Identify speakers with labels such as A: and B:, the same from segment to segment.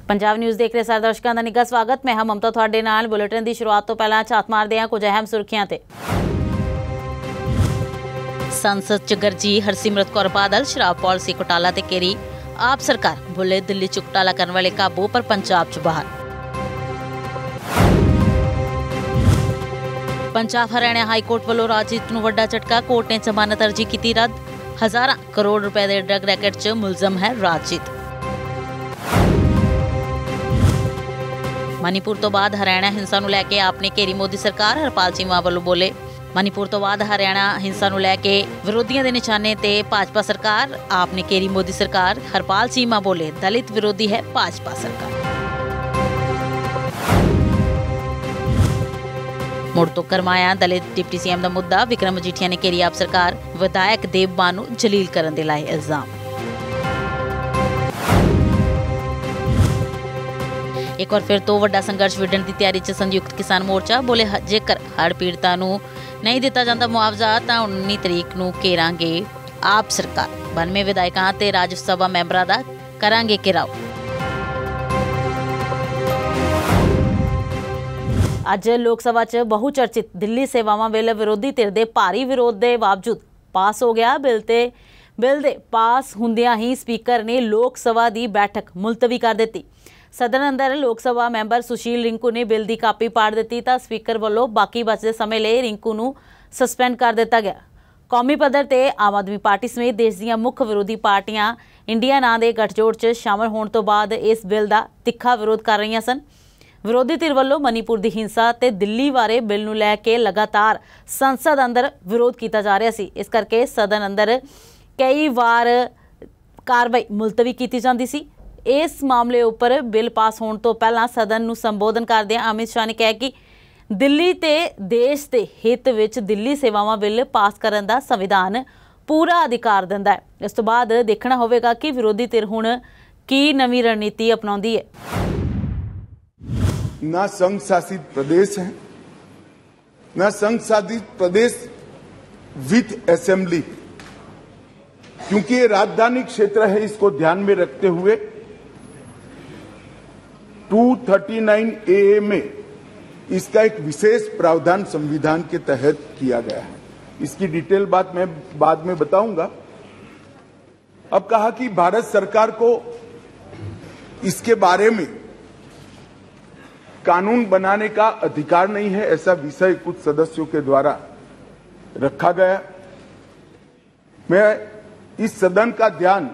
A: Punjab news देख रहे सारे दर्शकों का निੱਘਾ स्वागत। मैं ममता ਤੁਹਾਡੇ ਨਾਲ बुलेटिन की शुरुआत तो पहला ਝਾਤ मारਦੇ ਹਾਂ कुछ अहम सुर्खियां ते। संसद च गरजी हरसिमरत कौर बादल, शराब पॉलिसी घोटाला ते घेरी आप सरकार, बोले दिल्ली च घोटाला करने वाले काबू पर पंजाब च बाहर। पंजाब हरियाणा हाई कोर्ट वालों राजनीत नूं वड्डा झटका, कोर्ट ने जमानत अर्जी की रद्द। हज़ारां करोड़ रुपए के ड्रग रैकेट च मुलजम है राजनीत। मणिपुर तो बाद हरियाणा हिंसा नूं लैके आपने घेरी मोदी सरकार, हरपाल चीमा वालों बोले। मणिपुर तो बाद हरियाणा हिंसा नूं लैके विरोधियों के निशाने ते भाजपा सरकार, आपने घेरी मोदी सरकार, हरपाल चीमा बोले दलित विरोधी है भाजपा सरकार। मुड़ तो गरमाया दलित डिप्टी सीएम का मुद्दा, विक्रम मजीठिया ने घेरी आप सरकार, विधायक देवबान नूं जलील करन दे लाए इल्जाम। एक बार फिर तो वड्डा संघर्ष विढ़ण की तैयारी च संयुक्त किसान मोर्चा, बोले जेकर हड़ पीड़ितां नूं नहीं दिता जाता मुआवजा तां 19 तरीक नूं घेरांगे आप सरकार। 92 विधायकां ते राज्य सभा मैंबरां दा करांगे घेराव। अज लोक सभा च बहुचर्चित दिल्ली सेवावां बिल विरोधी धिर दे भारी विरोध के बावजूद पास हो गया। बिल दे पास हुंदियां ही स्पीकर ने लोक सभा की बैठक मुलतवी कर दी। सदन अंदर लोक सभा मैंबर सुशील रिंकू ने बिल की कापी पाड़ दी तो स्पीकर वालों बाकी बचते समय लिए रिंकू नूं सस्पेंड कर दिता गया। कौमी पद्धर ते आम आदमी पार्टी समेत देश दीयां मुख विरोधी पार्टियां इंडिया नां दे गठजोड़ च शामिल होने तो बाद इस बिल का तिखा विरोध कर रही सन। विरोधी धिर वालों मणिपुर की हिंसा ते दिल्ली बारे बिल नूं लैके लगातार संसद अंदर विरोध किया जा रहा सी। इस करके सदन अंदर कई बार कार्रवाई मुलतवी की जाती सी। इस मामले उपर बिल पास होने तो पहला सदन नूं संबोधन करदे अमित शाह ने कहा कि दिल्ली ते देश के हित विच दिल्ली सेवावां बिल पास करन दा संविधान पूरा अधिकार दिंदा है। इस तो बाद देखना होवेगा कि विरोधी धिर हुण की नवीं रणनीति अपनाउंदी है।
B: ना संघ शासित प्रदेश है, ना संघ शासित प्रदेश विथ असेंबली, क्योंकि ये राजधानी क्षेत्र है। इसको ध्यान में रखते हुए 239A में इसका एक विशेष प्रावधान संविधान के तहत किया गया है। इसकी डिटेल बात मैं बाद में बताऊंगा। अब कहा कि भारत सरकार को इसके बारे में कानून बनाने का अधिकार नहीं है, ऐसा विषय कुछ सदस्यों के द्वारा रखा गया। मैं इस सदन का ध्यान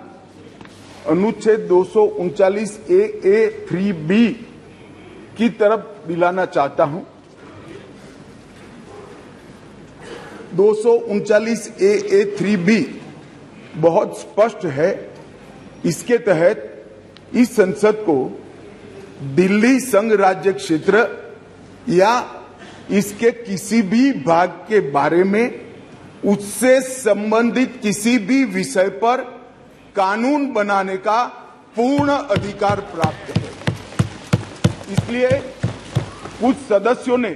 B: अनुच्छेद 239A3B की तरफ दिलाना चाहता हूं। 239A3B बहुत स्पष्ट है। इसके तहत इस संसद को दिल्ली संघ राज्य क्षेत्र या इसके किसी भी भाग के बारे में उससे संबंधित किसी भी विषय पर कानून बनाने का पूर्ण अधिकार प्राप्त है। इसलिए कुछ सदस्यों ने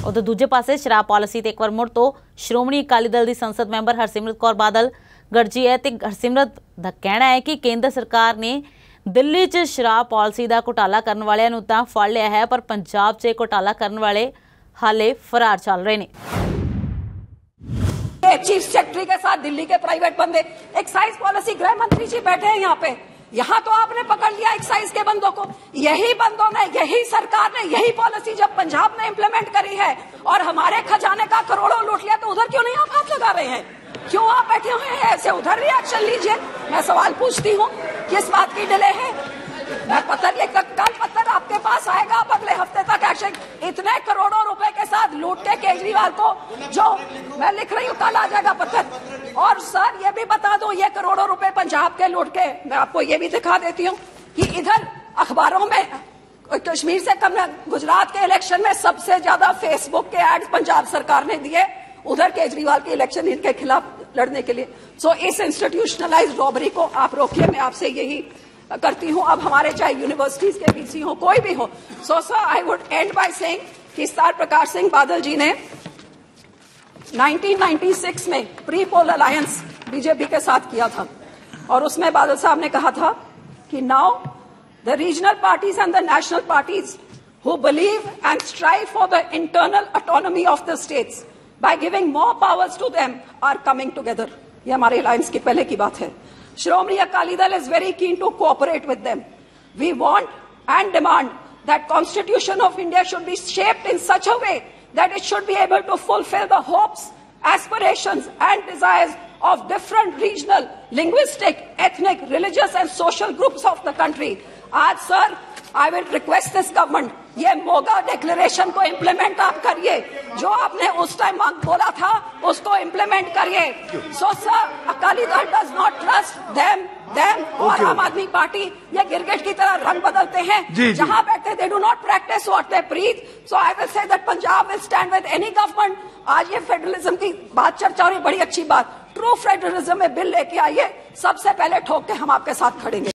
A: उधर दूजे पासे शराब पॉलिसी ते एक बार मुड़ तो श्रोमणी अकाली दल की संसद मैंबर हरसिमरत कौर बादल गरजी है। ते हरसिमरत का कहना है कि केंद्र सरकार ने दिल्ली च शराब पॉलिसी का घोटाला करने वालियां नूं तां फड़ लिया है, पर पंजाब च घोटाला करने वाले हाले फरार चल रहे हैं।
C: चीफ सेक्रेटरी के साथ दिल्ली के प्राइवेट बंदे, एक्साइज पॉलिसी गृह मंत्री जी बैठे हैं यहाँ पे। यहाँ तो आपने पकड़ लिया एक्साइज के बंदों को। यही बंदों ने, यही सरकार ने यही पॉलिसी जब पंजाब में इंप्लीमेंट करी है और हमारे खजाने का करोड़ों लूट लिया, तो उधर क्यों नहीं आप हाथ लगा रहे हैं? क्यों आप बैठे हुए हैं? ऐसे उधर रिएक्शन लीजिए। मैं सवाल पूछती हूँ, किस बात की डिले है? मैं पत्र लेकर कल पत्र आपके पास आएगा, आप अगले हफ्ते तक एक्शन। इतने करोड़ों रुपए के साथ लूट के केजरीवाल को, जो मैं लिख रही हूँ, कल आ जाएगा पत्र। और सर ये भी बता दो, ये करोड़ों रुपए पंजाब के लूट के, मैं आपको ये भी दिखा देती हूँ कि इधर अखबारों में कश्मीर से कम, गुजरात के इलेक्शन में सबसे ज्यादा फेसबुक के एड्स पंजाब सरकार ने दिए, उधर केजरीवाल के इलेक्शन इनके खिलाफ लड़ने के लिए। सो इस इंस्टीट्यूशनलाइज्ड रॉबरी को आप रोकिए। मैं आपसे यही करती हूं। अब हमारे चाहे यूनिवर्सिटीज के पीसी हो, कोई भी हो। So sir I would and by saying कि सर प्रकाश सिंह बादल जी ने 1996 में प्री पोल अलायंस बीजेपी के साथ किया था और उसमें बादल साहब ने कहा था कि now the regional parties and the national parties who believe and strive for the internal autonomy of the states by giving more powers to them are coming together. ये हमारे alliance की पहले की बात है. Shiromani Akali Dal is very keen to cooperate with them. We want and demand that Constitution of India should be shaped in such a way that it should be able to fulfill the hopes, aspirations and desires of different regional, linguistic, ethnic, religious and social groups of the country. आज sir, I will request this government, ये Moga declaration को implement आप करिए, जो आपने उस time बोला था उसको इम्प्लीमेंट करिए. So sir, Akali Dal does not trust them और आम आदमी पार्टी ये गिरगिट की तरह रंग बदलते हैं. जहाँ बैठते they do not practice what they preach. So I will say that Punjab will stand with any government. आज ये फेडरलिज्म की बात चर्चा हो रही, बड़ी अच्छी बात. ट्रू फेडरलिज्म में बिल लेके आइए, सबसे पहले ठोक के हम आपके साथ खड़ेंगे.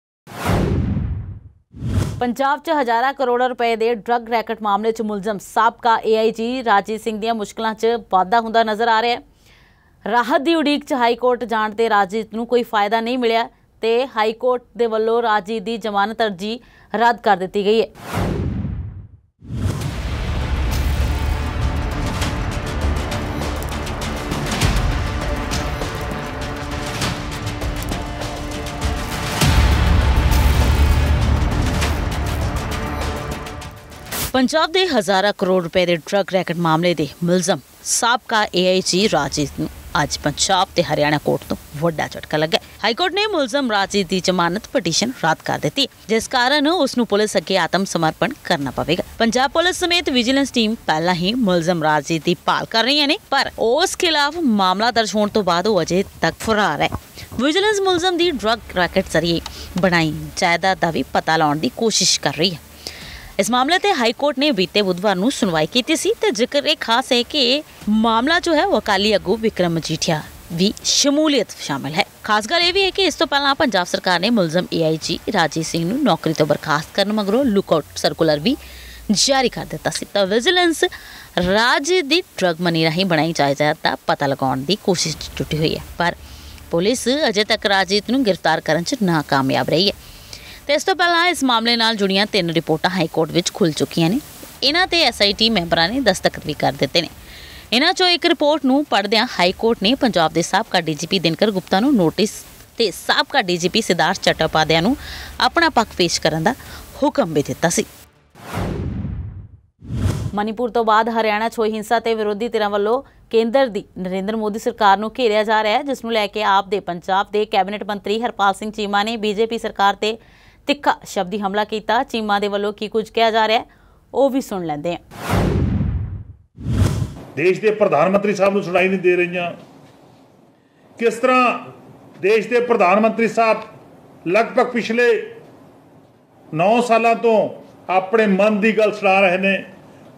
A: ਪੰਜਾਬ 'ਚ ਹਜ਼ਾਰਾਂ ਕਰੋੜ ਰੁਪਏ ਦੇ ਡਰੱਗ ਰੈਕਟ ਮਾਮਲੇ 'ਚ ਮੁਲਜ਼ਮ ਸਾਬਕਾ AIG ਰਾਜੀਤ ਸਿੰਘ ਦੀਆਂ ਮੁਸ਼ਕਲਾਂ 'ਚ ਵਾਧਾ ਹੁੰਦਾ ਨਜ਼ਰ ਆ ਰਿਹਾ ਹੈ. ਰਾਹਤ ਦੀ ਉਡੀਕ 'ਚ ਹਾਈ ਕੋਰਟ ਜਾਣ ਤੇ ਰਾਜੀਤ ਨੂੰ ਕੋਈ ਫਾਇਦਾ ਨਹੀਂ ਮਿਲਿਆ ਤੇ ਹਾਈ ਕੋਰਟ ਦੇ ਵੱਲੋਂ ਰਾਜੀਤ ਦੀ ਜ਼ਮਾਨਤ ਅਰਜ਼ੀ ਰੱਦ ਕਰ ਦਿੱਤੀ ਗਈ ਹੈ. ਪੰਜਾਬ ਦੇ ਹਜ਼ਾਰਾਂ ਕਰੋੜ ਰੁਪਏ ਦੇ ਡਰੱਗ ਰੈਕਟ ਮਾਮਲੇ ਦੇ ਮੁਲਜ਼ਮ ਸਾਬਕਾ AIG ਰਾਜੀਤ ਨੂੰ ਅੱਜ ਪੰਜਾਬ ਤੇ ਹਰਿਆਣਾ ਕੋਰਟ ਤੋਂ ਵੱਡਾ ਝਟਕਾ ਲੱਗਾ. ਹਾਈ ਕੋਰਟ ਨੇ ਮੁਲਜ਼ਮ ਰਾਜੀਤ ਦੀ ਜ਼ਮਾਨਤ ਪਟੀਸ਼ਨ ਰੱਦ ਕਰ ਦਿੱਤੀ, ਜਿਸ ਕਾਰਨ ਉਸ ਨੂੰ ਪੁਲਿਸ ਅੱਗੇ ਆਤਮ ਸਮਰਪਣ ਕਰਨਾ ਪਵੇਗਾ. ਪੰਜਾਬ ਪੁਲਿਸ ਸਮੇਤ ਵਿਜੀਲੈਂਸ ਟੀਮ ਪਹਿਲਾਂ ਹੀ ਮੁਲਜ਼ਮ ਰਾਜੀਤ ਦੀ ਭਾਲ ਕਰ ਰਹੀਆਂ ਨੇ, ਪਰ ਉਸ ਖਿਲਾਫ ਮਾਮਲਾ ਦਰਜ ਹੋਣ ਤੋਂ ਬਾਅਦ ਉਹ ਅਜੇ ਤੱਕ ਫਰਾਰ ਹੈ. ਵਿਜੀਲੈਂਸ ਮੁਲਜ਼ਮ ਦੀ ਡਰੱਗ ਰੈਕਟ ਜ਼ਰੀਏ ਬਣਾਈ ਜਾਇਦਾਦ ਦਾ ਵੀ ਪਤਾ ਲਾਉਣ ਦੀ ਕੋਸ਼ਿਸ਼ ਕਰ ਰਹੀ ਹੈ. इस मामले ते हाई कोर्ट ने बीते बुधवार ਨੂੰ सुनवाई की सी ते जिक्र एक खास है कि मामला जो है वो अकाली आगू विक्रम मजीठिया भी शमूलियत शामिल है. खास गल ये भी है कि इस तो पहला पंजाब सरकार ने मुलजम AIG राजीत सिंह ਨੂੰ नौकरी तो बर्खास्त करने मगरों लुकआउट सर्कुलर भी जारी कर दिता सी. तो विजिलेंस राजीत दी ड्रग मनी राही बनाई जायदाद दा पता लगाउण दी कोशिश जुटी हुई है, पर पुलिस अजे तक राजीत ਨੂੰ गिरफ्तार करन च नाकामयाब रही है. तो इस तो पहला इस मामले नाल जुड़ियां 3 रिपोर्टां हाई कोर्ट विच खुल चुकियां ने. इन्हां ते SIT मैंबरां ने दस्तखत भी कर दिते ने. इन्हां चों एक रिपोर्ट नूं पढ़दियां हाई कोर्ट ने पंजाब दे साबका DGP दिनकर गुप्ता नूं नोटिस ते साबका DGP सिद्धार्थ चट्टोपाध्याय नूं अपना पक्ष पेश करन दा हुक्म भी दिता सी. मणिपुर तो बाद हरियाणा 'ਚ ਹੋਈ ਹਿੰਸਾ ਤੇ ਵਿਰੋਧੀ ਧਿਰਾਂ ਵੱਲੋਂ ਕੇਂਦਰ ਦੀ ਨਰਿੰਦਰ ਮੋਦੀ ਸਰਕਾਰ ਨੂੰ ਘੇਰਿਆ ਜਾ ਰਿਹਾ ਹੈ, ਜਿਸ ਨੂੰ ਲੈ ਕੇ ਆਪ ਦੇ ਪੰਜਾਬ ਦੇ ਕੈਬਨਿਟ ਮੰਤਰੀ ਹਰਪਾਲ ਸਿੰਘ ਚੀਮਾ ਨੇ BJP ਸਰਕਾਰ ਤੇ ਤਿੱਖਾ ਸ਼ਬਦੀ ਹਮਲਾ ਕੀਤਾ. ਚੀਮਾ ਦੇ ਵੱਲੋਂ ਕੀ ਕੁਝ ਕਿਹਾ ਜਾ ਰਿਹਾ ਹੈ ਉਹ ਵੀ ਸੁਣ ਲੈਂਦੇ ਹਾਂ.
D: ਦੇਸ਼ ਦੇ ਪ੍ਰਧਾਨ ਮੰਤਰੀ ਸਾਹਿਬ ਨੂੰ ਸੁਣਾਈ ਨਹੀਂ ਦੇ ਰਹੀਆਂ. ਕਿਸ ਤਰ੍ਹਾਂ ਦੇਸ਼ ਦੇ ਪ੍ਰਧਾਨ ਮੰਤਰੀ ਸਾਹਿਬ ਲਗਭਗ ਪਿਛਲੇ 9 ਸਾਲਾਂ ਤੋਂ ਆਪਣੇ ਮਨ ਦੀ ਗੱਲ ਸੁਣਾ ਰਹੇ ਨੇ,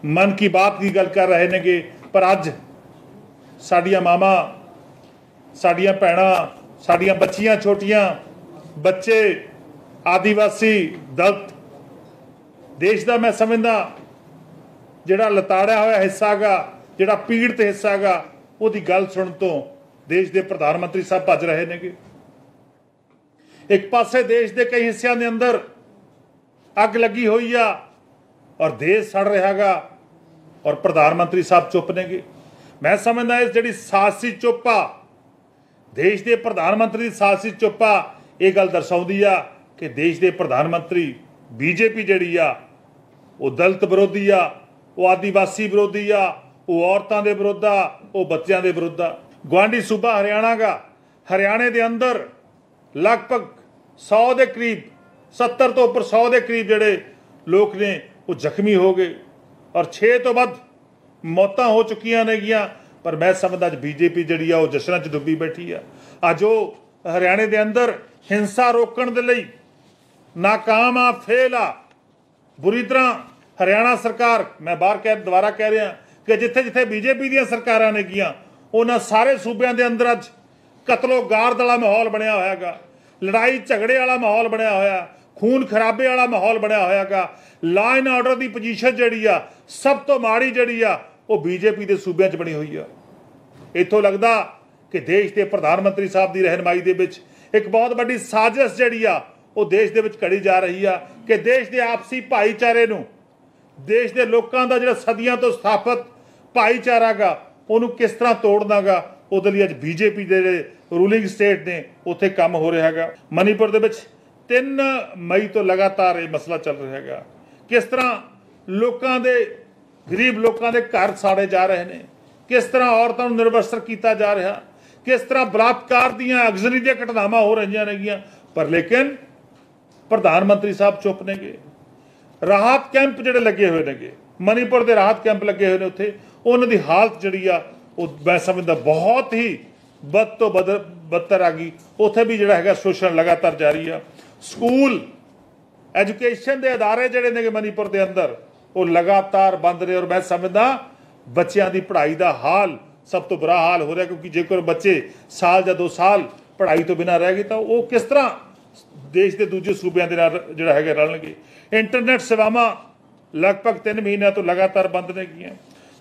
D: ਮਨ ਕੀ ਬਾਤ ਦੀ ਗੱਲ ਕਰ ਰਹੇ ਨੇਗੇ, ਪਰ ਅੱਜ ਸਾਡੀਆਂ ਮਾਵਾਂ, ਸਾਡੀਆਂ ਭੈਣਾਂ, ਸਾਡੀਆਂ ਬੱਚੀਆਂ, ਛੋਟੀਆਂ ਬੱਚੇ, आदिवासी दलित देश का मैं समझदा जिहड़ा लताड़िया होया हिस्सा गा, जिहड़ा पीड़ित हिस्सा गा, उहदी गल सुन तो देश के प्रधानमंत्री साहब भज रहे नेगे. एक पासे देश के कई हिस्सों के अंदर अग लगी हुई आ और देश सड़ रहा गा और प्रधानमंत्री साहब चुप नेगे. मैं समझदा इस जिहड़ी साहसी चुप आ, देश के प्रधानमंत्री की साहसी चुप आ, ये गल दर्शाउंदी आ कि देश के प्रधानमंत्री BJP जिहड़ी आ वो दलित विरोधी आ, वो आदिवासी विरोधी आ, वो औरतों के विरुद्ध आ, वो बच्चों के विरुद्ध आ. गुआढ़ी सूबा हरियाणा गा, हरियाणे के अंदर लगभग 100 के करीब 70 तो उपर 100 के करीब जिहड़े लोग ने वो जख्मी हो गए और 6 तो वध मौतां हो चुकियां नेगियां. पर मैं समझदा BJP जिहड़ी आ वो जश्नां च डुब्बी बैठी आ. अज वो हरियाणे के अंदर हिंसा रोकण दे लई नाकाम आ, फेल आ. बुरी तरह हरियाणा सरकार, मैं दोबारा कह रहा कि जिथे जिथे BJP दी सरकारां ने गियां उन्हां सारे सूबਿਆਂ ਦੇ अंदर अज कतलो गार्द वाला माहौल बनया होया गा, लड़ाई झगड़े वाला माहौल बनया होया, खून खराबे वाला माहौल बनया होया गा. लॉ एंड ऑर्डर की पोजीशन जिहड़ी आ सब तो माड़ी जिहड़ी आ वो BJP के सूबਿਆਂ 'ਚ बनी हुई आ. इत्थों लगदा कि देश के प्रधानमंत्री साहब की रहनुमाई दे विच एक बहुत बड़ी साजिश जिहड़ी आ ਉਹ ਦੇਸ਼ ਦੇ ਵਿੱਚ ਘੜੀ ਜਾ ਰਹੀ ਆ ਕਿ ਦੇਸ਼ ਦੇ ਆਪਸੀ ਭਾਈਚਾਰੇ ਨੂੰ, ਦੇਸ਼ ਦੇ ਲੋਕਾਂ ਦਾ ਜਿਹੜਾ ਸਦੀਆਂ ਤੋਂ ਸਥਾਪਿਤ ਭਾਈਚਾਰਾ ਗਾ ਉਹਨੂੰ ਕਿਸ ਤਰ੍ਹਾਂ ਤੋੜਨਾ ਗਾ, ਉਹਦੇ ਲਈ ਅੱਜ ਬੀਜੇਪੀ ਦੇ ਜਿਹੜੇ ਰੂਲਿੰਗ ਸਟੇਟ ਨੇ ਉੱਥੇ ਕੰਮ ਹੋ ਰਿਹਾ ਹੈਗਾ। ਮਨੀਪੁਰ ਦੇ ਵਿੱਚ 3 ਮਈ ਤੋਂ ਲਗਾਤਾਰ ਇਹ ਮਸਲਾ ਚੱਲ ਰਿਹਾ ਹੈਗਾ। ਕਿਸ ਤਰ੍ਹਾਂ ਲੋਕਾਂ ਦੇ, ਗਰੀਬ ਲੋਕਾਂ ਦੇ ਘਰ ਸਾੜੇ ਜਾ ਰਹੇ ਨੇ, ਕਿਸ ਤਰ੍ਹਾਂ ਔਰਤਾਂ ਨੂੰ ਨਿਰਵਸਤਰ ਕੀਤਾ ਜਾ ਰਿਹਾ, ਕਿਸ ਤਰ੍ਹਾਂ ਬਲਾਤਕਾਰ ਦੀਆਂ, ਅਗਜ਼ਨੀ ਦੀਆਂ ਘਟਨਾਵਾਂ ਹੋ ਰਹੀਆਂ ਨੇਗੀਆਂ। ਪਰ ਲੇਕਿਨ ਪ੍ਰਧਾਨ ਮੰਤਰੀ ਸਾਹਿਬ ਚੁੱਪ ਨੇਗੇ। ਰਾਹਤ ਕੈਂਪ ਜਿਹੜੇ ਲੱਗੇ ਹੋਏ ਨੇਗੇ, ਮਨੀਪੁਰ ਦੇ ਰਾਹਤ ਕੈਂਪ ਲੱਗੇ ਹੋਏ ਨੇ, ਉੱਥੇ ਉਹਨਾਂ ਦੀ ਹਾਲਤ ਜਿਹੜੀ ਆ ਉਹ ਮੈਂ ਸਮਝਦਾ ਬਹੁਤ ਹੀ ਬਦ ਤੋਂ ਬਦਤਰ ਆ ਗਈ। ਉੱਥੇ ਵੀ ਜਿਹੜਾ ਹੈਗਾ ਸ਼ੋਸ਼ਣ ਲਗਾਤਾਰ ਜਾਰੀ ਆ। ਸਕੂਲ, ਐਜੂਕੇਸ਼ਨ ਦੇ ਅਦਾਰੇ ਜਿਹੜੇ ਨੇਗੇ ਮਨੀਪੁਰ ਦੇ ਅੰਦਰ ਉਹ ਲਗਾਤਾਰ ਬੰਦ ਰਹੇ। ਔਰ ਮੈਂ ਸਮਝਦਾ ਬੱਚਿਆਂ ਦੀ ਪੜ੍ਹਾਈ ਦਾ ਹਾਲ ਸਭ ਤੋਂ ਬੁਰਾ ਹਾਲ ਹੋ ਰਿਹਾ, ਕਿਉਂਕਿ ਜੇਕਰ ਬੱਚੇ ਸਾਲ ਜਾਂ 2 ਸਾਲ ਪੜ੍ਹਾਈ ਤੋਂ ਬਿਨਾਂ ਰਹਿ ਗਏ ਤਾਂ ਉਹ ਕਿਸ ਤਰ੍ਹਾਂ ਦੇਸ਼ ਦੇ ਦੂਜੇ ਸੂਬਿਆਂ ਦੇ ਨਾਲ ਜਿਹੜਾ ਹੈਗਾ ਰਲਣਗੇ। ਇੰਟਰਨੈਟ ਸੇਵਾਵਾਂ ਲਗਭਗ 3 ਮਹੀਨਿਆਂ ਤੋਂ ਲਗਾਤਾਰ ਬੰਦ ਨੇ ਗਈਆਂ।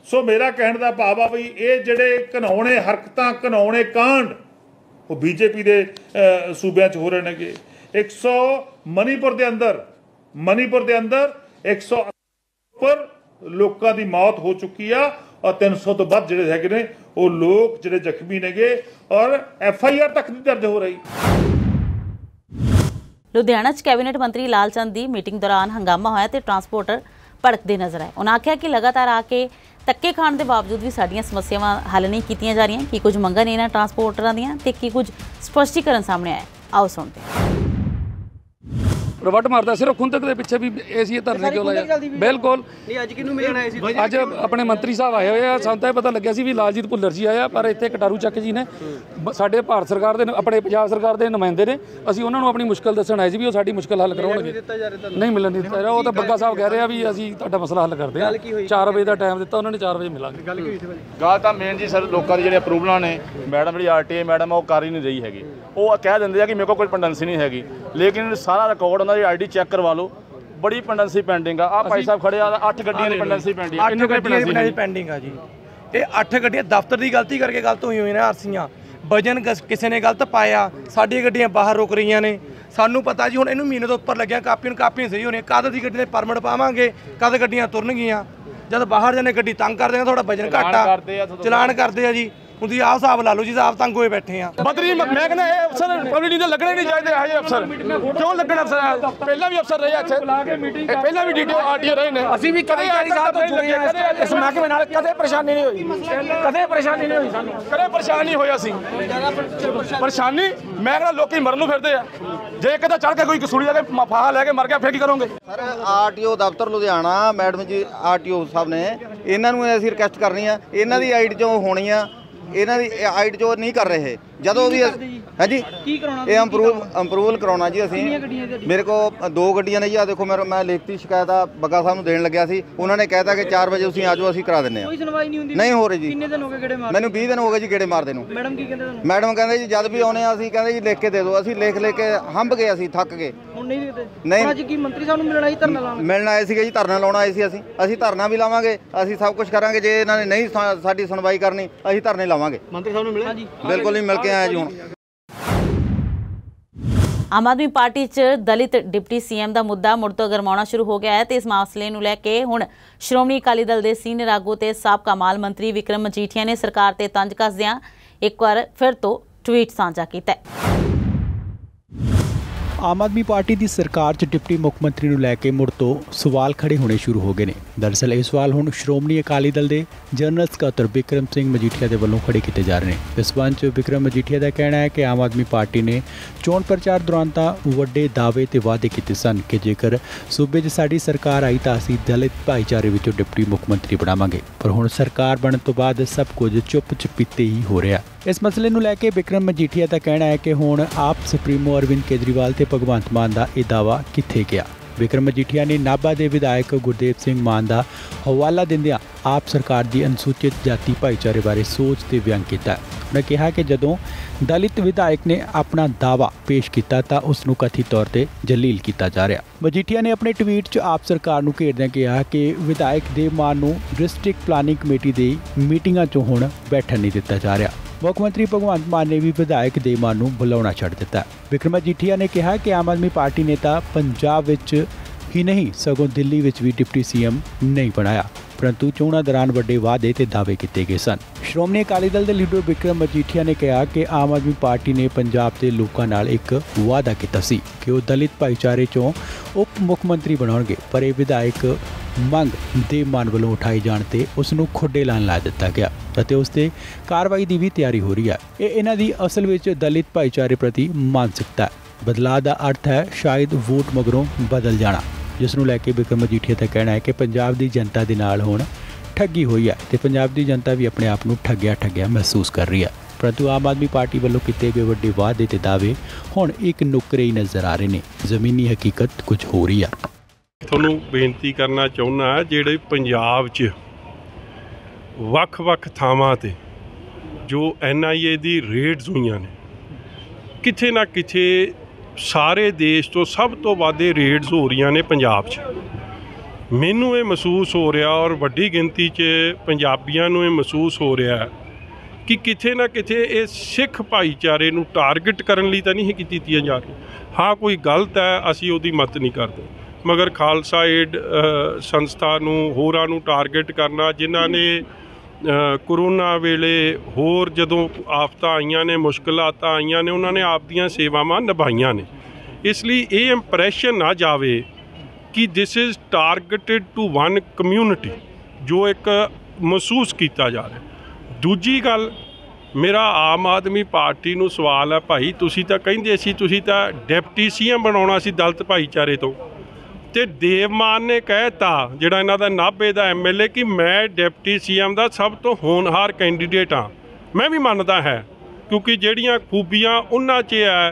D: ਸੋ ਮੇਰਾ ਕਹਿਣ ਦਾ ਭਾਵ ਆ ਵੀ ਇਹ ਜਿਹੜੇ ਘਿਨਾਉਣੇ ਹਰਕਤਾਂ, ਘਿਨਾਉਣੇ ਕਾਂਡ ਉਹ ਬੀਜੇਪੀ ਦੇ ਸੂਬਿਆਂ 'ਚ ਹੋ ਰਹੇ ਨੇਗੇ। ਮਨੀਪੁਰ ਦੇ ਅੰਦਰ 100 ਉੱਪਰ ਲੋਕਾਂ ਦੀ ਮੌਤ ਹੋ ਚੁੱਕੀ ਆ ਔਰ 300 ਤੋਂ ਵੱਧ ਜਿਹੜੇ ਹੈਗੇ ਨੇ ਉਹ ਲੋਕ ਜਿਹੜੇ ਜ਼ਖਮੀ ਨੇਗੇ ਔਰ FIR ਤੱਕ ਨਹੀਂ ਦਰਜ ਹੋ ਰਹੀ।
A: ਲੁਧਿਆਣਾ 'ਚ ਕੈਬਨਿਟ ਮੰਤਰੀ ਲਾਲ ਚੰਦ ਦੀ ਮੀਟਿੰਗ ਦੌਰਾਨ ਹੰਗਾਮਾ ਹੋਇਆ ਤੇ ਟਰਾਂਸਪੋਰਟਰ ਭੜਕਦੇ ਨਜ਼ਰ ਆਏ। ਉਹਨਾਂ ਆਖਿਆ ਕਿ ਲਗਾਤਾਰ ਆ ਕੇ ਧੱਕੇ ਖਾਣ ਦੇ ਬਾਵਜੂਦ ਵੀ ਸਾਡੀਆਂ ਸਮੱਸਿਆਵਾਂ ਹੱਲ ਨਹੀਂ ਕੀਤੀਆਂ ਜਾ ਰਹੀਆਂ। ਕੀ ਕੁਝ ਮੰਗਾਂ ਨੇ ਇਹਨਾਂ ਟਰਾਂਸਪੋਰਟਰਾਂ ਦੀਆਂ ਤੇ ਕੀ ਕੁਝ ਸਪਸ਼ਟੀਕਰਨ ਸਾਹਮਣੇ ਆਇਆ, ਆਓ ਸੁਣਦੇ ਹਾਂ।
E: ਰਵਟ ਮਾਰਦਾ ਸਿਰਫ ਖੁੰਦਕ ਦੇ ਪਿੱਛੇ ਵੀ ਏਸੀ ਧਰਨੇ ਕਿਉਂ ਲਾਇਆ? ਬਿਲਕੁਲ
F: ਨਹੀਂ। ਅੱਜ ਕਿਹਨੂੰ ਮਿਲਣ ਆਏ ਸੀ?
E: ਅੱਜ ਆਪਣੇ ਮੰਤਰੀ ਸਾਹਿਬ ਆਏ ਹੋਏ ਆ। ਸਾਨੂੰ ਤਾਂ ਇਹ ਪਤਾ ਲੱਗਿਆ ਸੀ ਵੀ ਲਾਲਜੀਤ ਭੁੱਲਰ ਜੀ ਆਇਆ, ਪਰ ਇੱਥੇ ਕਟਾਰੂ ਚੱਕ ਜੀ ਨੇ ਸਾਡੇ ਭਾਰਤ ਸਰਕਾਰ ਦੇ, ਆਪਣੇ ਪੰਜਾਬ ਸਰਕਾਰ ਦੇ ਨੁਮਾਇੰਦੇ ਨੇ। ਅਸੀਂ ਉਹਨਾਂ ਨੂੰ ਆਪਣੀ ਮੁਸ਼ਕਲ ਦੱਸਣ ਆਏ ਸੀ ਵੀ ਉਹ ਸਾਡੀ ਮੁਸ਼ਕਲ ਹੱਲ ਕਰਾਉਣਗੇ। ਨਹੀਂ ਮਿਲਣ ਨਹੀਂ ਦਿੱਤਾ। ਉਹ ਤਾਂ ਬੱਗਾ ਸਾਹਿਬ ਕਹਿ ਰਹੇ ਆ ਵੀ ਅਸੀਂ ਤੁਹਾਡਾ ਮਸਲਾ ਹੱਲ ਕਰਦੇ ਹਾਂ। 4 ਵਜੇ ਦਾ ਟਾਈਮ ਦਿੱਤਾ ਉਹਨਾਂ ਨੇ, 4 ਵਜੇ ਮਿਲਾਂਗੇ।
G: ਗੱਲ ਤਾਂ ਮੇਨ ਜੀ ਸਰ ਲੋਕਾਂ ਦੀ ਜਿਹੜੇ ਅਪਰੂਵਲਾਂ ਨੇ, ਮੈਡਮ ਜਿਹੜੀ RTA ਮੈਡਮ ਉਹ ਕਰ ਹੀ ਨਹੀਂ ਰਹੀ ਹੈਗੀ। ਉਹ ਕਹਿ ਦਿੰਦੇ ਆ ਕਿ ਮੇਰੇ ਕੋਲ ਕੋਈ ਪੈਂਡੈਂਸੀ ਨਹੀਂ ਹੈਗੀ, ਲੇਕਿਨ ਸਾਰਾ ਰਿਕਾਰਡ ਉਹਨਾਂ ਦੀ ID ਚੈੱਕ ਕਰਵਾ ਲਓ, ਬੜੀ ਪੈਂਡੈਂਸੀ ਪੈਂਡਿੰਗ ਆ। ਭਾਈ ਸਾਹਿਬ ਖੜੇ ਆ, 8 ਗੱਡੀਆਂ ਦੀ ਪੈਂਡੈਂਸੀ ਪੈਂਡਿੰਗ ਆ।
F: 8 ਗੱਡੀਆਂ ਦੀ ਪੈਂਡਿੰਗ ਆ ਜੀ। ਇਹ 8 ਗੱਡੀਆਂ ਦਫ਼ਤਰ ਦੀ ਗਲਤੀ ਕਰਕੇ ਗਲਤ ਹੋਈਆਂ ਨੇ। RCਆਂ ਵਜਨ ਕਿਸੇ ਨੇ ਗਲਤ ਪਾਇਆ, ਸਾਡੀਆਂ ਗੱਡੀਆਂ ਬਾਹਰ ਰੁਕ ਰਹੀਆਂ ਨੇ। ਸਾਨੂੰ ਪਤਾ ਜੀ ਹੁਣ ਇਹਨੂੰ ਮਹੀਨੇ ਤੋਂ ਉੱਪਰ ਲੱਗਿਆ, ਕਾਪੀਆਂ ਸਹੀ ਹੋਣੀਆਂ। ਕਦ ਦੀ ਗੱਡੀ ਦੇ ਪਰਮਿਟ ਪਾਵਾਂਗੇ, ਕਦ ਗੱਡੀਆਂ ਤੁਰਨਗੀਆਂ। ਜਦ ਬਾਹਰ ਜਾਣੇ ਗੱਡੀ ਤੰਗ ਕਰਦੇ ਆ, ਥੋੜਾ ਵਜਨ ਘੱਟ ਆ, ਚਲਾਨ ਕਰਦੇ ਆ ਜੀ। ਤੁਸੀਂ ਆਹ ਹਿਸਾਬ ਲਾ ਲਓ ਜੀ, ਆਪ ਤੰਗ ਹੋਏ ਬੈਠੇ ਆ।
E: ਬਦਰੀ ਮੈਂ ਕਹਿੰਦਾ ਇਹ ਅਫਸਰ ਪਬਲਿਕ ਦੇ ਲੱਗਣੇ ਨਹੀਂ ਚਾਹੀਦੇ। ਇਹ ਅਫਸਰ ਕਿਉਂ ਲੱਗਣ? ਅਫਸਰ ਪਹਿਲਾਂ ਵੀ ਅਫਸਰ ਰਹੇ ਇੱਥੇ, ਪਹਿਲਾਂ ਵੀ DTO RTO ਰਹੇ ਨੇ।
F: ਅਸੀਂ ਵੀ ਕਦੇ ਇਸ ਮਹਿਕਮੇ ਨਾਲ ਕਦੇ ਪਰੇਸ਼ਾਨੀ ਨਹੀਂ ਹੋਈ, ਕਦੇ ਪਰੇਸ਼ਾਨੀ ਨਹੀਂ ਹੋਈ ਸਾਨੂੰ,
E: ਕਦੇ ਪਰੇਸ਼ਾਨ ਨਹੀਂ ਹੋਇਆ ਸੀ। ਪਰੇਸ਼ਾਨੀ ਮੈਂ ਕਹਿੰਦਾ ਲੋਕੀ ਮਰਨ ਨੂੰ ਫਿਰਦੇ ਆ। ਜੇ ਇੱਕ ਤਾਂ ਚੜ ਕੇ ਕੋਈ ਕਸੂੜੀ ਆ ਕੇ ਫਾਹਾ ਲੈ ਕੇ ਮਰ ਗਿਆ ਫਿਰ ਕੀ ਕਰੋਗੇ?
H: ਸਰ RTO ਦਫ਼ਤਰ ਲੁਧਿਆਣਾ ਮੈਡਮ ਜੀ RTO ਸਾਹਿਬ ਨੇ, ਇਹਨਾਂ ਨੂੰ ਅਸੀਂ ਰਿਕਵੈਸਟ ਕਰਨੀ ਆ, ਇਹਨਾਂ ਦੀ ID 'ਚੋਂ ਹੋਣੀ ਆ, ਇਹਨਾਂ ਦੀ ID 'ਚੋਂ ਨਹੀਂ ਕਰ ਰਹੇ। ਜਦੋਂ ਵੀ ਹੈ ਜੀ
F: ਕੀ ਕਰਾਉਣਾ?
H: ਇਹ ਇੰਪਰੂਵਲ ਕਰਾਉਣਾ ਜੀ ਅਸੀਂ। ਮੇਰੇ ਕੋਲ 2 ਗੱਡੀਆਂ ਨੇ ਜੀ। ਆ ਦੇਖੋ ਮੈਂ ਲਿਖਤੀ ਸ਼ਿਕਾਇਤ ਆ ਬੱਗਾ ਸਾਹਿਬ ਨੂੰ ਦੇਣ ਲੱਗਿਆ ਸੀ। ਉਹਨਾਂ ਨੇ ਕਹਿਤਾ ਕਿ 4 ਵਜੇ ਤੁਸੀਂ ਆ ਜਾਓ, ਅਸੀਂ ਕਰਾ ਦਿੰਦੇ ਆ।
F: ਕੋਈ ਸੁਣਵਾਈ ਨਹੀਂ ਹੁੰਦੀ?
H: ਨਹੀਂ ਹੋ ਰਹੀ ਜੀ।
F: ਕਿੰਨੇ ਦਿਨ ਹੋ ਗਏ ਗੇੜੇ ਮਾਰਦੇ?
H: ਮੈਨੂੰ 20 ਦਿਨ ਹੋ ਗਏ ਜੀ ਗੇੜੇ ਮਾਰਦੇ ਨੂੰ।
F: ਮੈਡਮ ਕੀ ਕਹਿੰਦੇ ਤੁਹਾਨੂੰ?
H: ਮੈਡਮ ਕਹਿੰਦੇ ਜੀ ਜਦ ਵੀ ਆਉਨੇ ਆ ਅਸੀਂ ਕਹਿੰਦੇ ਜੀ ਲਿਖ ਕੇ ਦੇ ਦਿਓ। ਅਸੀਂ ਲਿਖ ਕੇ ਹੰਬ ਗਏ, ਅਸੀਂ ਥੱਕ ਗਏ।
F: ਹੁਣ ਨਹੀਂ ਲਿਖਦੇ?
H: ਨਹੀਂ।
F: ਅੱਜ ਕੀ ਮੰਤਰੀ ਸਾਹਿਬ ਨੂੰ ਮਿਲਣਾ ਸੀ, ਧਰਨਾ ਲਾਉਣਾ?
H: ਮਿਲਣ ਆਏ ਸੀਗੇ ਜੀ, ਧਰਨਾ ਲਾਉਣ ਆਏ ਸੀ। ਅਸੀਂ ਧਰਨਾ ਵੀ ਲਾਵਾਂਗੇ, ਅਸੀਂ ਸਭ ਕੁਝ ਕਰਾਂਗੇ। ਜੇ ਇਹਨਾਂ ਨੇ ਨਹੀਂ ਸਾਡੀ ਸੁਣਵਾਈ ਕਰਨੀ, ਅਸੀਂ ਧਰਨੇ ਲਾਵਾਂਗੇ।
F: ਮੰਤਰੀ ਸਾਹਿਬ ਨੂੰ ਮਿਲਿਆ ਜੀ?
H: ਬਿਲਕੁਲ ਨਹੀਂ, ਮਿਲ ਕੇ ਆਇਆ ਜੀ। ਹੁਣ
A: ਆਮ ਆਦਮੀ ਪਾਰਟੀ 'ਚ ਦਲਿਤ ਡਿਪਟੀ CM ਦਾ ਮੁੱਦਾ ਮੁੜ ਤੋਂ ਗਰਮਾਉਣਾ ਸ਼ੁਰੂ ਹੋ ਗਿਆ ਹੈ ਤੇ ਇਸ ਮਸਲੇ ਨੂੰ ਲੈ ਕੇ ਹੁਣ ਸ਼੍ਰੋਮਣੀ ਅਕਾਲੀ ਦਲ ਦੇ ਸੀਨੀਅਰ ਆਗੂ ਤੇ ਸਾਬਕਾ ਮਾਲ ਮੰਤਰੀ ਵਿਕਰਮ ਮਜੀਠੀਆ ਨੇ ਸਰਕਾਰ ਤੇ ਤੰਜ ਕੱਸਦਿਆਂ ਇੱਕ ਵਾਰ ਫਿਰ ਤੋਂ ਟਵੀਟ ਸਾਂਝਾ ਕੀਤਾ ਹੈ।
I: ਆਮ ਆਦਮੀ ਪਾਰਟੀ ਦੀ ਸਰਕਾਰ 'ਚ ਡਿਪਟੀ ਮੁੱਖ ਮੰਤਰੀ ਨੂੰ ਲੈ ਕੇ ਮੁੜ ਤੋਂ ਸਵਾਲ ਖੜੇ ਹੋਣੇ ਸ਼ੁਰੂ ਹੋ ਗਏ ਨੇ। ਦਰਅਸਲ ਇਹ ਸਵਾਲ ਹੁਣ ਸ਼੍ਰੋਮਣੀ ਅਕਾਲੀ ਦਲ ਦੇ ਜਨਰਲ ਸਕੱਤਰ ਵਿਕਰਮ ਸਿੰਘ ਮਜੀਠੀਆ ਦੇ ਵੱਲੋਂ ਖੜੇ ਕੀਤੇ ਜਾ ਰਹੇ ਨੇ। ਇਸ ਸੰਬੰਧ 'ਚ ਵਿਕਰਮ ਮਜੀਠੀਆ ਦਾ ਕਹਿਣਾ ਹੈ ਕਿ ਆਮ ਆਦਮੀ ਪਾਰਟੀ ਨੇ ਚੋਣ ਪ੍ਰਚਾਰ ਦੌਰਾਨ ਤਾਂ ਵੱਡੇ ਦਾਅਵੇ ਤੇ ਵਾਅਦੇ ਕੀਤੇ ਸਨ ਕਿ ਜੇਕਰ ਸੂਬੇ 'ਚ ਸਾਡੀ ਸਰਕਾਰ ਆਈ ਤਾਂ ਅਸੀਂ ਦਲਿਤ ਭਾਈਚਾਰੇ ਵਿੱਚੋਂ ਡਿਪਟੀ ਮੁੱਖ ਮੰਤਰੀ ਬਣਾਵਾਂਗੇ, ਪਰ ਹੁਣ ਸਰਕਾਰ ਬਣਨ ਤੋਂ ਬਾਅਦ ਸਭ ਕੁਝ ਚੁੱਪ-ਚਪੀਤੇ ਹੀ ਹੋ ਰਿਹਾ। ਇਸ ਮਸਲੇ ਨੂੰ ਲੈ ਕੇ ਵਿਕਰਮ ਮਜੀਠੀਆ ਦਾ ਕਹਿਣਾ ਹੈ ਕਿ ਹੁਣ ਆਪ ਸੁਪਰੀਮੋ ਅਰਵਿੰਦ ਕੇਜਰੀਵਾਲ ਤੇ ਭਗਵੰਤ ਮਾਨ ਦਾ ਇਹ ਦਾਅਵਾ ਕਿੱਥੇ ਗਿਆ। ਵਿਕਰਮ ਮਜੀਠੀਆ ਨੇ ਨਾਭਾ ਦੇ ਵਿਧਾਇਕ ਗੁਰਦੇਵ ਸਿੰਘ ਮਾਨ ਦਾ ਹਵਾਲਾ ਦਿੰਦਿਆਂ ਆਪ ਸਰਕਾਰ ਦੀ ਅਨੁਸੂਚਿਤ ਜਾਤੀ ਭਾਈਚਾਰੇ ਬਾਰੇ ਸੋਚ ਤੇ ਵਿਅੰਗ ਕੀਤਾ। ਉਨ੍ਹਾਂ ਕਿਹਾ ਕਿ ਜਦੋਂ ਦਲਿਤ ਵਿਧਾਇਕ ਨੇ ਆਪਣਾ ਦਾਅਵਾ ਪੇਸ਼ ਕੀਤਾ ਤਾਂ ਉਸ ਨੂੰ ਕਥਿਤ ਤੌਰ ਤੇ ਜਲੀਲ ਕੀਤਾ ਜਾ ਰਿਹਾ। ਮਜੀਠੀਆ ਨੇ ਆਪਣੇ ਟਵੀਟ 'ਚ ਆਪ ਸਰਕਾਰ ਨੂੰ ਘੇਰਦਿਆਂ ਕਿਹਾ ਕਿ ਵਿਧਾਇਕ ਦੇਵ ਮਾਨ ਨੂੰ ਡਿਸਟ੍ਰਿਕਟ ਪਲਾਨਿੰਗ ਕਮੇਟੀ ਦੀ ਮੀਟਿੰਗਾਂ 'ਚੋਂ ਹੁਣ ਬੈਠਣ ਨਹੀਂ ਦਿੱਤਾ ਜਾ ਰਿਹਾ। ਮੁੱਖ ਮੰਤਰੀ ਭਗਵੰਤ ਮਾਨ ਨੇ ਵੀ ਵਿਧਾਇਕ ਦੇ ਮਾਨ ਨੂੰ ਬੁਲਾਉਣਾ ਛੱਡ ਦਿੱਤਾ। ਵਿਕਰਮ ਮਜੀਠੀਆ ਨੇ ਕਿਹਾ ਕਿ ਆਮ ਆਦਮੀ ਪਾਰਟੀ ਨੇਤਾ ਪੰਜਾਬ ਵਿੱਚ ਹੀ नहीं सगों दिल्ली विच भी डिप्टी सीएम नहीं बनाया, परंतु चोणां दौरान वड्डे वादे ते दावे किए गए सन। श्रोमणी अकाली दल के लीडर विक्रम मजीठिया ने कहा कि आम आदमी पार्टी ने पंजाब के लोगों नाल एक वादा किया सी कि वो दलित भाईचारे चों उप मुख मंत्री बनाउणगे, पर यह विधायक मंग देव मान वालों उठाई जाण ते उसनूं खुड्डे लाण ला दिता गया ते उस ते कार्रवाई की भी तैयारी हो रही है। ये इन्हां दी असल विच दलित भाईचारे प्रति मानसिकता बदलाव का अर्थ है शायद वोट मगरों बदल जाना, जिसनूं लैके विक्रम मजीठिया का कहना है कि पंजाब की जनता दे नाल हुण ठगी हुई है ते पंजाब की जनता भी अपने आप नूं ठगिया ठगिया महसूस कर रही है। परंतु आम आदमी पार्टी वालों किए गए वड्डे वादे ते दावे हुण एक नुकरे ही नज़र आ रहे हैं, जमीनी हकीकत कुछ हो रही है।
J: तुहानूं बेनती करना चाहुंदा जिहड़े पंजाब च वख-वख थावां ते जो NIA दी रेड्स हुईयां ने, किथे ना किथे सारे देश तो सब तो वादे रेड्स हो रही ने पंजाब च। मैनू ये महसूस हो रहा और वड्डी गिनती च पंजाबियों नूं ये महसूस हो रहा है कि किथे ना किथे ये सिख भाईचारे नूं टारगेट करन लई तां नहीं कीतीआं जा रही। हाँ कोई गलत है, असीं उहदी मदद नहीं करते, मगर खालसा एड संस्था नूं होरां नूं टारगेट करना, जिन्हां ने कोरोना वेले होर जदों आफतां आईयां ने, मुश्किलातां आईयां ने, उन्होंने आप दीयां सेवावां निभाईयां ने। इसलिए ये इंप्रैशन ना जावे कि this is targeted to one community, जो एक महसूस किया जा रहा। दूजी गल मेरा आम आदमी पार्टी नूं सवाल है, भाई तुसीं तां कहिंदे सी तुसीं तां डिप्टी सीएम बनाउणा सी दलित भाईचारे तो, ते देव मान ने कहता जिहड़ा इन्हां दा नाभे दा MLA कि मैं डिप्टी सीएम दा सब तो होनहार कैंडीडेट हाँ। मैं भी मानता है क्योंकि जिहड़ियां खूबियां उन्हां च है,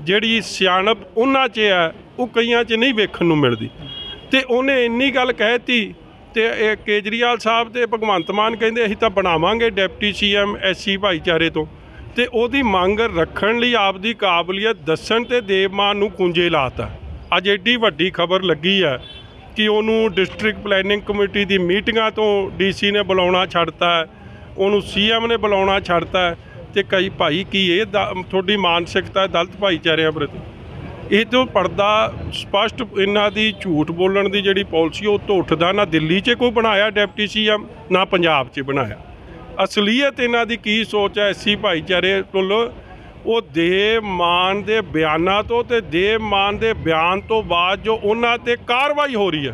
J: जिहड़ी सियाणप उन्हां च है, वो कईयां च नहीं वेखण नूं मिलदी। ते उहने इन्नी गल कहती ते केजरीवाल साहब ते भगवंत मान कहंदे असीं तां बनावांगे डिप्टी सीएम SC भाईचारे तो, ते ओहदी मंग रखण लई आपदी काबलियत दस्सण ते देव मान नूं कुंजे लाता। अज एड्डी वड्डी खबर लगी है कि उन्होंने डिस्ट्रिक्ट प्लैनिंग कमेटी की मीटिंगां तो DC ने बुलाना छड्डता है, उन्होंने CM ने बुलाना छड्डता है। तो कई भाई की ये थोड़ी मानसिकता दलित भाईचारे प्रति, ये तो पर्दा स्पष्ट इन्हां दी झूठ बोलण दी जिहड़ी पॉलिसी उह तो उठदा। ना दिल्ली च कोई बनाया डिप्टी CM, ना पंजाब च बनाया। असलीयत इन्हां दी की सोच है SC भाईचारे कोलों, वो देव मान दे बयानां तो ते देव मान दे बयान तो बाद जो उन्हां ते कार्रवाई हो रही है,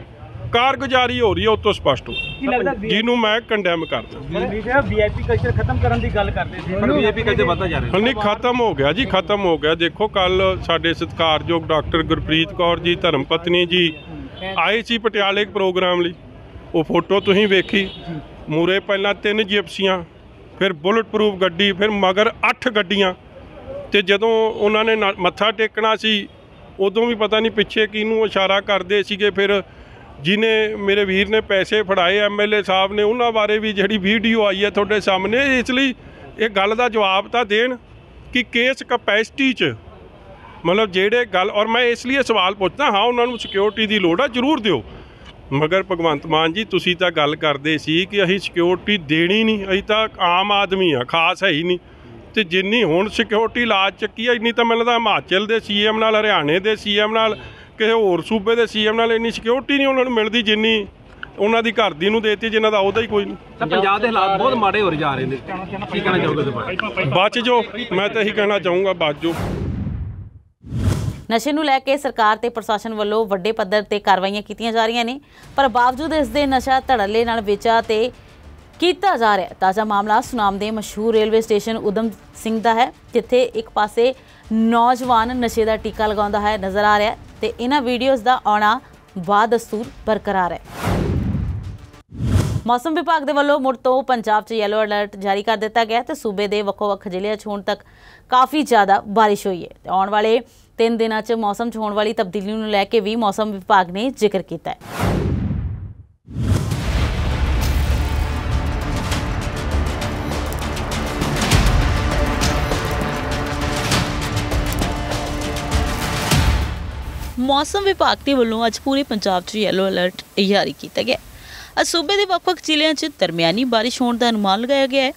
J: कारगुजारी हो रही है, उस तो स्पष्ट हो जिन्हों मैं कंडैम करता।
K: VIP कल्चर खत्म करने की गल करते थे, पर VIP कल्चर बढ़ता जा रहा है।
J: नहीं खत्म हो गया जी, खत्म हो गया। देखो कल साडे सत्कारयोग डॉक्टर गुरप्रीत कौर जी धर्मपत्नी जी आए सी पटियाले प्रोग्राम लई, वो फोटो तुसीं वेखी, मूरे पहला 3 जिप्सियां, फिर बुलेट प्रूफ गड्डी, फिर मगर 8 गड्डियां। तो जदों उन्होंने मत्था टेकना सी उदों भी पता नहीं पिछे किनूं इशारा करते सीगे। फिर जिन्हें मेरे वीर ने पैसे फड़ाए MLA साहब ने, उन्होंने बारे भी जी वीडियो आई है थोड़े सामने। इसलिए एक गल का जवाब तो देन कि किस कैपेसिटी च मतलब जेड़े गल, और मैं इसलिए सवाल पूछता हाँ उन्होंने सिक्योरिटी की लोड़ है जरूर दिओ, मगर भगवंत मान जी तुसीं तां गल करदे सी कि असीं सिक्योरिटी देनी नहीं, असीं तां आम आदमी आ, खास है ही नहीं। तो जिन्नी हुण सिक्योरिटी ला चुकी है इन्नी तो मैं लगता हिमाचल के CM नाल, हरियाणे के CM नाल, किसी होर सूबे के CM नाल इन्नी सिक्योरिटी नहीं उन्होंने मिलती जिन्नी उन्हां दी घर दी नूं देती, जिन्हां दा ओहदा ही कोई नहीं।
K: पंजाब के हालात बहुत माड़े हो जा रहे हैं, की कहना चाहोगे?
J: बच जो, मैं तो यही कहना चाहूँगा बच जो।
A: नशे नूं लैके सरकार ते प्रशासन वालों वड्डे पद्धर ते कार्रवाइयां कीतियां जा रहीआं ने, पर बावजूद इस दे नशा धड़ल्ले नाल वेचा ते किया जा रहा है। ताज़ा मामला सुनाम के मशहूर रेलवे स्टेशन उधम सिंह का है, जिथे एक पासे नौजवान नशे का टीका लगाउंदा है नज़र आ रहा है, तो इन्हां वीडियोज़ का आना बादस्तूर बरकरार है। मौसम विभाग के वालों मुड़ तो पंजाब च येलो अलर्ट जारी कर दिता गया, तो सूबे के वक्-वक् जिले हुण तक काफ़ी ज़्यादा बारिश हुई है। तो आने वाले 3 दिनों च मौसम च होने वाली तब्दीली नूं लैके भी मौसम विभाग ने जिक्र किया है। मौसम विभाग के वालों अज पूरे पंजाब च येलो अलर्ट जारी किया गया। अज सूबे के वक्-वक् जिलों च दरमियानी बारिश होने का अनुमान लगाया गया है।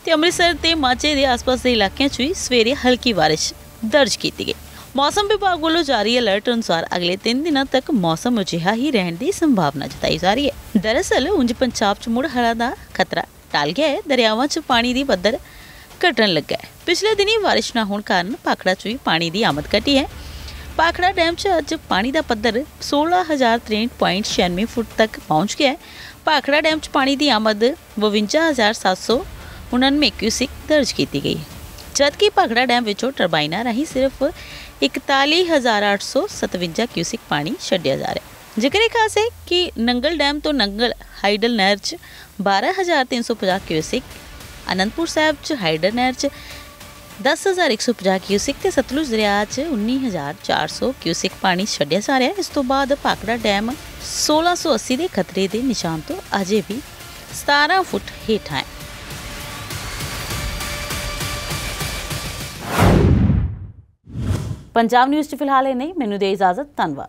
A: ਤੇ ਅੰਮ੍ਰਿਤਸਰ ਤੇ ਮਾਝੇ ਦੇ ਆਸ-ਪਾਸ ਦੇ ਇਲਾਕਿਆਂ 'ਚ ਵੀ ਸਵੇਰੇ ਹਲਕੀ ਬਾਰਿਸ਼ ਦਰਜ ਕੀਤੀ ਗਈ। मौसम विभाग वालों जारी अलर्ट अनुसार अगले 3 दिनों तक मौसम अजिहा ही रहने की संभावना जताई जा रही है। दरअसल उंज पंजाब च मुड़ हड़ां दा खतरा टल गया है। दरियावां च पानी दी पद्धर घटन लगा है। पिछले दिनी बारिश ना होने कारण भाखड़ा च भी पानी की आमद घटी है। भाखड़ा डैम च अज पानी का पद्धर 16,063.96 फुट तक पहुँच गया है। भाखड़ा डैम च पानी की आमद 52,799 क्यूसिक दर्ज की गई है, जबकि भाखड़ा डैम विचों टरबाइनां राही सिर्फ 41,857 क्यूसिक पानी छड्डिया जा रहा है। जिक्र खास है कि नंगल डैम तो नंगल हाइडल नहर च 12,350 क्यूसिक, आनंदपुर साहब च हाइडल नहर च 10,150 क्यूसिक ते सतलुज दरिया च 19,400 क्यूसिक पानी छड्डिया जा रहा है। इस तो बाद भाखड़ा डैम 1680 के खतरे के निशान तो अजे भी 17 फुट हेठ है। पंजाब न्यूज़ च फिलहाल ये नहीं, मैनू दे इजाजत, धन्यवाद।